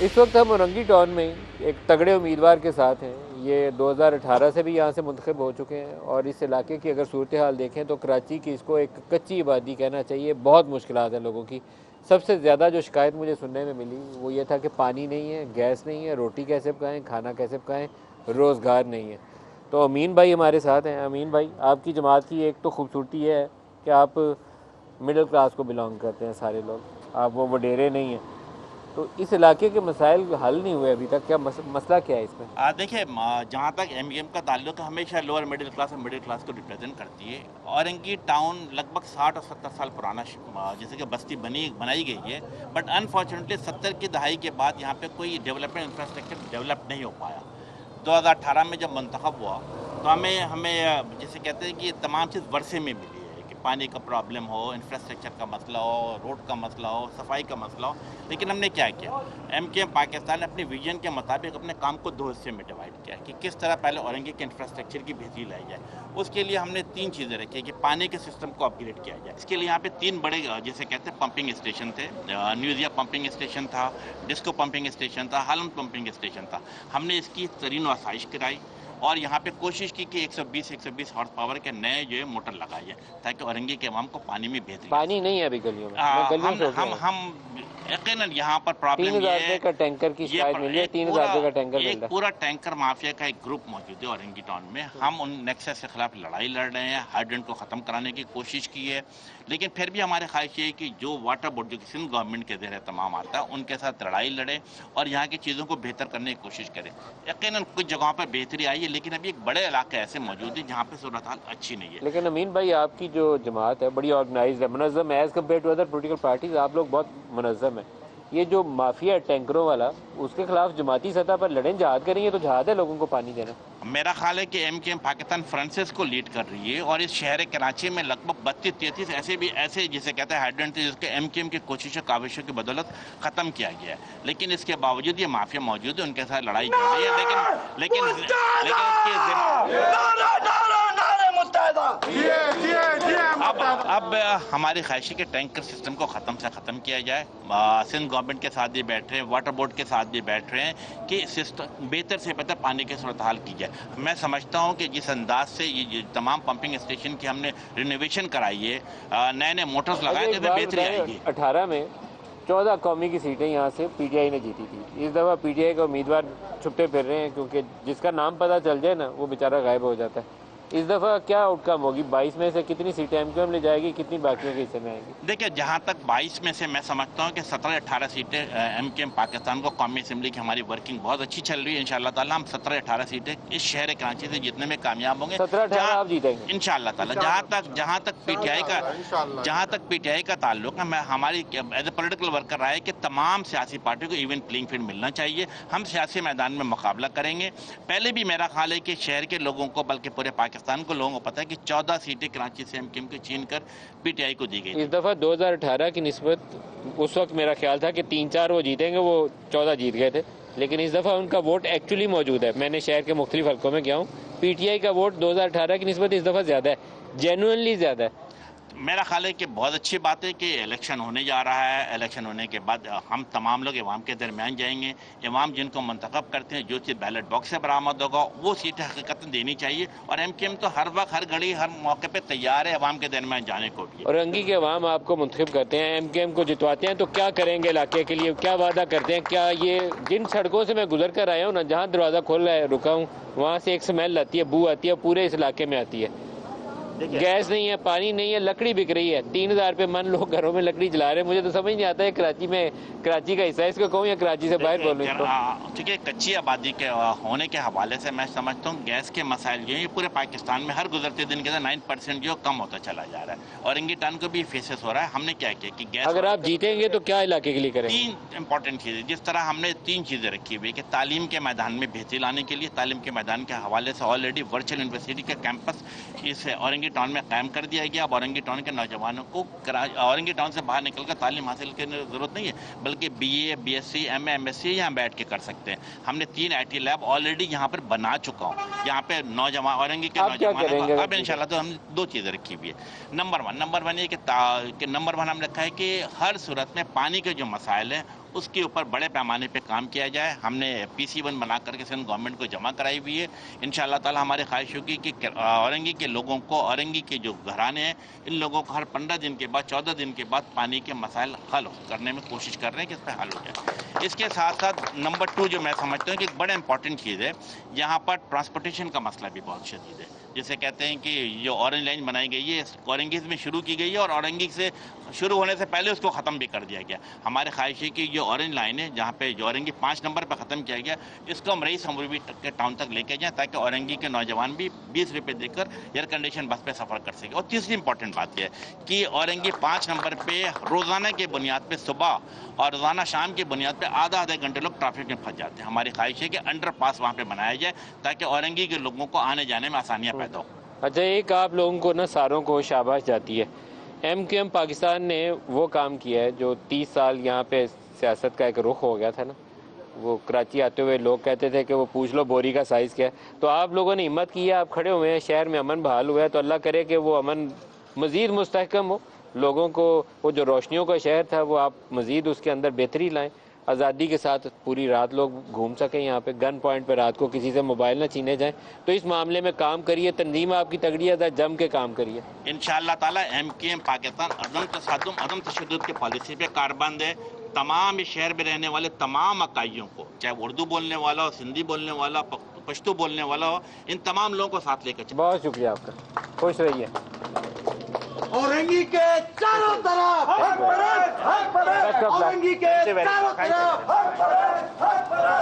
اس وقت ہم اورنگی ٹاؤن میں ایک تگڑے امیدوار کے ساتھ ہیں. یہ 2018 سے بھی یہاں سے منتخب ہو چکے ہیں اور اس علاقے کی اگر صورتحال دیکھیں تو کراچی کی اس کو ایک کچی آبادی کہنا چاہیے. بہت مشکلات ہیں لوگوں کی. سب سے زیادہ جو شکایت مجھے سننے میں ملی وہ یہ تھا کہ پانی نہیں ہے, گیس نہیں ہے, روٹی کیسے پکائیں, کھانا کیسے پکائیں, روزگار نہیں ہے. تو امین بھائی ہمارے ساتھ ہیں. امین بھائی, آپ کی جماعت کی ایک تو خوبصورتی یہ ہے کہ آپ مڈل کلاس کو بلانگ کرتے ہیں سارے لوگ, آپ وہ وڈیرے نہیں ہیں. تو اس علاقے کے مسائل حل نہیں ہوئے ابھی تک, کیا مسئلہ کیا ہے اس میں؟ دیکھیں, جہاں تک ایم کا تعلق ہے, ہمیشہ لوور مڈل کلاس اور مڈل کلاس کو ریپرزینٹ کرتی ہے. اورنگی ٹاؤن لگ بھگ 60 اور 70 سال پرانا جیسے کہ بستی بنائی گئی ہے, بٹ انفارچونیٹلی 70 کی دہائی کے بعد یہاں پہ کوئی ڈیولپمنٹ انفراسٹرکچر ڈیولپ نہیں ہو پایا. 2018 میں جب منتخب ہوا تو ہمیں جیسے کہتے ہیں کہ تمام چیز ورثے میں ملی ہے, کہ پانی کا پرابلم ہو, انفراسٹرکچر کا مسئلہ ہو, روڈ کا مسئلہ ہو, صفائی کا مسئلہ ہو. لیکن ہم نے کیا کیا, ایم پاکستان نے اپنی ویژن کے مطابق اپنے کام کو 2 حصے میں ڈیوائڈ کیا کہ کس طرح پہلے اورنگی کے انفراسٹرکچر کی بہتری لائی جائے. اس کے لیے ہم نے 3 چیزیں رکھی کہ پانی کے سسٹم کو اپ گریڈ کیا جائے. اس کے لیے یہاں پہ 3 بڑے جیسے کہتے ہیں پمپنگ اسٹیشن تھے. نیوزیا پمپنگ اسٹیشن تھا, ڈسکو پمپنگ اسٹیشن تھا, ہالم پمپنگ اسٹیشن تھا. ہم نے اس کی ترین آسائش کرائی اور یہاں پہ کوشش کی کہ 120 ہارس پاور کے نئے جو ہے موٹر لگائے جائے تاکہ اورنگی کے عوام کو پانی میں بہتری پانی نہیں ہے ابھی گلیوں میں گلیوں سے ہو ہم یقیناً یہاں پر پرابلم 3000 یہ روپے کا ٹینکر کی شکایت مل ہے, 3000 روپے کا ٹینکر مل رہا ہے. پورا ٹینکر مافیا کا ایک گروپ موجود ہے اورنگی ٹاؤن میں. ہم ان نیکسس کے خلاف لڑائی لڑ رہے ہیں, ہائیڈرنٹ کو ختم کرانے کی کوشش کی ہے, لیکن پھر بھی ہمارے خواہش یہ ہے کہ جو واٹر بورڈ جو کہ سندھ گورنمنٹ کے زیر اہتمام آتا ہے ان کے ساتھ لڑائی لڑے اور یہاں کی چیزوں کو بہتر کرنے کی کوشش کریں. یقیناً کچھ جگہوں پر بہتری آئی ہے, لیکن ابھی ایک بڑے علاقے ایسے موجود ہیں جہاں پہ صورتحال اچھی نہیں ہے. لیکن امین بھائی, آپ کی جو جماعت ہے بڑی آرگنائزڈ ہے, منظم ہے, as compare to other political parties آپ لوگ بہت منظم ہیں. یہ جو مافیا ہے ٹینکروں والا, اس کے خلاف جماعتی سطح پر لڑیں, جہاد کریں گے تو جہاد ہے لوگوں کو پانی دینا. میرا خیال ہے کہ ایم پاکستان فرانسس کو لیڈ کر رہی ہے اور اس شہر کراچی میں لگ بھگ 32-33 ایسے جسے کہتے ہیں ہائیڈرنٹ تھے جس کے ایم کی کوششوں کاوشوں کی بدولت ختم کیا گیا ہے. لیکن اس کے باوجود یہ مافیا موجود ہے, ان کے ساتھ لڑائی جڑ رہی ہے. لیکن اب ہماری خواہش ہے کہ ٹینکر سسٹم کو ختم کیا جائے. سندھ گورنمنٹ کے ساتھ بھی بیٹھ رہے ہیں, واٹر بورڈ کے ساتھ بھی بیٹھ رہے ہیں کہ سسٹم بہتر سے بہتر پانی کی صورتحال کی جائے. میں سمجھتا ہوں کہ جس انداز سے یہ تمام پمپنگ اسٹیشن کی ہم نے رینوویشن کرائی ہے, نئے موٹرز لگائے, تو بہتری آئے گی. 18 میں 14 قومی کی سیٹیں یہاں سے پی ٹی آئی نے جیتی تھی. اس دفعہ پی ٹی آئی کا امیدوار چھپتے پھر رہے ہیں, کیونکہ جس کا نام پتہ چل جائے نا وہ بیچارہ غائب ہو جاتا ہے. اس دفعہ کیا آؤٹ کم ہوگی؟ 22 میں سے کتنی سیٹیں ایم کیو ایم لے جائے گی, کتنی باقیوں کے حصے میں آئیں گی؟ دیکھیں, جہاں تک 22 میں سے میں سمجھتا ہوں کہ 17-18 سیٹیں ایم کیو ایم پاکستان کو قومی اسمبلی کی ہماری ورکنگ بہت اچھی چل رہی ہے. انشاءاللہ تعالیٰ ہم 17-18 سیٹیں اس شہر کراچی سے جیتنے میں کامیاب ہوں گے. 17-18 آپ جیتیں گے انشاءاللہ تعالیٰ. جہاں تک پی ٹی آئی کا تعلق ہے, ہماری ایز اے پولیٹیکل ورکر رہا ہے کہ تمام سیاسی پارٹیوں کو ایون پلینگ فیلڈ ملنا چاہیے. ہم سیاسی میدان میں مقابلہ کریں گے. پہلے بھی میرا خیال ہے کہ شہر کے لوگوں کو, بلکہ پورے پاکستان کو لوگوں کو پتہ ہے کہ 14 سیٹیں کراچی سے ایم کیو ایم کو چھین کر پی ٹی آئی کو دی گئی. اس دفعہ 2018 کی نسبت اس وقت میرا خیال تھا کہ 3-4 وہ جیتیں گے, وہ 14 جیت گئے تھے. لیکن اس دفعہ ان کا ووٹ ایکچولی موجود ہے. میں نے شہر کے مختلف حلقوں میں گیا ہوں, پی ٹی آئی کا ووٹ 2018 کی نسبت اس دفعہ زیادہ ہے, جینوئنلی زیادہ ہے. میرا خیال ہے کہ بہت اچھی بات ہے کہ الیکشن ہونے جا رہا ہے. الیکشن ہونے کے بعد ہم تمام لوگ عوام کے درمیان جائیں گے. عوام جن کو منتخب کرتے ہیں, جو چیز بیلٹ باکس سے برآمد ہوگا وہ سیٹیں حقیقت دینی چاہیے. اور ایم کیو ایم تو ہر وقت, ہر گھڑی, ہر موقع پہ تیار ہے عوام کے درمیان جانے کو بھی. اورنگی کے عوام آپ کو منتخب کرتے ہیں, ایم کیو ایم کو جتواتے ہیں, تو کیا کریں گے علاقے کے لیے, کیا وعدہ کرتے ہیں؟ کیا یہ جن سڑکوں سے میں گزر کر آیا ہوں نا, جہاں دروازہ کھول رہا ہے رکا ہوں, وہاں سے ایک سمیل آتی ہے, بو آتی ہے, پورے اس علاقے میں آتی ہے. گیس نہیں ہے, پانی نہیں ہے, لکڑی بک رہی ہے. 3000 روپے من لوگ گھروں میں لکڑی جلا رہے ہیں. مجھے تو سمجھ نہیں آتا ہے کراچی کا حصہ ہے اس کو کہوں یا کراچی سے باہر بولوں اس کو. ٹھیک ہے, کچی آبادی کے ہونے کے حوالے سے میں سمجھتا ہوں گیس کے مسائل جو ہیں یہ پورے پاکستان میں ہر گزرتے دن کے اندر 9% جو کم ہوتا چلا جا رہا ہے. اور اورنگی کو بھی فیسس ہو رہا ہے. ہم نے کیا کیا کہ گیس, اگر آپ جیتیں گے تو کیا علاقے کے لیے کریں؟ 3 امپورٹنٹ چیزیں. جس طرح ہم نے 3 چیزیں رکھی ہوئی کہ تعلیم کے میدان میں بہتری لانے کے لیے, تعلیم کے میدان کے حوالے سے آلریڈی ورچوئل یونیورسٹی کا کیمپس اس اورنگی ٹاؤن میں قائم کر دیا گیا. اب اورنگی ٹاؤن کے نوجوانوں کو اورنگی ٹاؤن سے باہر نکل کر تعلیم حاصل کرنے کی ضرورت نہیں ہے, بلکہ B A, B S C, M A, M S C یہاں بیٹھ کے کر سکتے ہیں. ہم نے 3 آئی ٹی لیب آلریڈی یہاں پر بنا چکا ہوں. یہاں پہ نوجوان اورنگی کے نوجوانوں کو اب انشاءاللہ تو ہم 2 چیزیں رکھی ہوئی ہے. نمبر 1 یہ کہ نمبر 1 ہم نے رکھا ہے کہ ہر صورت میں پانی کے جو مسائل ہیں اس کے اوپر بڑے پیمانے پہ کام کیا جائے. ہم نے PC1 بنا کر کے سندھ گورنمنٹ کو جمع کرائی ہوئی ہے. انشاءاللہ تعالی ہماری خواہش ہوگی کہ اورنگی کے لوگوں کو، اورنگی کے جو گھرانے ہیں، ان لوگوں کو ہر 15 دن کے بعد 14 دن کے بعد پانی کے مسائل حل کرنے میں کوشش کر رہے ہیں کہ اس پہ حل ہو جائے. اس کے ساتھ ساتھ نمبر 2 جو میں سمجھتا ہوں کہ ایک بڑا امپورٹنٹ چیز ہے، یہاں پر ٹرانسپورٹیشن کا مسئلہ بھی بہت شدید ہے. جسے کہتے ہیں کہ جو اورنج لائن بنائی گئی ہے اورنگی میں شروع کی گئی ہے، اور اورنگی سے شروع ہونے سے پہلے اس کو ختم بھی کر دیا گیا. ہماری خواہش ہے کہ جو اورنج لائن ہے، جہاں پہ جو اورنگی 5 نمبر پہ ختم کیا گیا، اس کو ہم رئیس امروی کے ٹاؤن تک لے کے جائیں تاکہ اورنگی کے نوجوان بھی 20 روپے دے کر ایئر کنڈیشن بس پہ سفر کر سکے. اور تیسری امپورٹنٹ بات یہ ہے کہ اورنگی 5 نمبر پہ روزانہ کے بنیاد پہ صبح اور روزانہ شام کی بنیاد پہ آدھا گھنٹے لوگ ٹریفک میں پھنس جاتے ہیں. ہماری خواہش ہے کہ انڈر پاس وہاں پہ بنایا جائے تاکہ اورنگی کے لوگوں کو آنے جانے میں آسانیاں پیدا ہوں. اچھا، ایک آپ لوگوں کو نا ساروں کو شاباش جاتی ہے. MQM پاکستان نے وہ کام کیا ہے جو 30 سال یہاں پہ سیاست کا ایک رخ ہو گیا تھا نا. وہ کراچی آتے ہوئے لوگ کہتے تھے کہ وہ پوچھ لو بوری کا سائز کیا ہے. تو آپ لوگوں نے ہمت کی ہے، آپ کھڑے ہوئے ہیں، شہر میں امن بحال ہوا ہے. تو اللہ کرے کہ وہ امن مزید مستحکم ہو، لوگوں کو وہ جو روشنیوں کا شہر تھا وہ آپ مزید اس کے اندر بہتری لائیں، آزادی کے ساتھ پوری رات لوگ گھوم سکیں یہاں پہ، گن پوائنٹ پہ رات کو کسی سے موبائل نہ چھینے جائیں. تو اس معاملے میں کام کریے، تنظیم آپ کی تگڑی ہے، جم کے کام کریے. انشاءاللہ تعالی MQM پاکستان عدم تصادم، عدم تشدد کی پالیسی پہ کاربند ہے. تمام اس شہر میں رہنے والے تمام اکائیوں کو، چاہے اردو بولنے والا ہو، سندھی بولنے والا، پشتو بولنے والا ہو، ان تمام لوگوں کو ساتھ لے کر چلیں. بہت شکریہ آپ کا، خوش رہیے. اورنگی کے چاروں طرف اورنگی کے چاروں طرف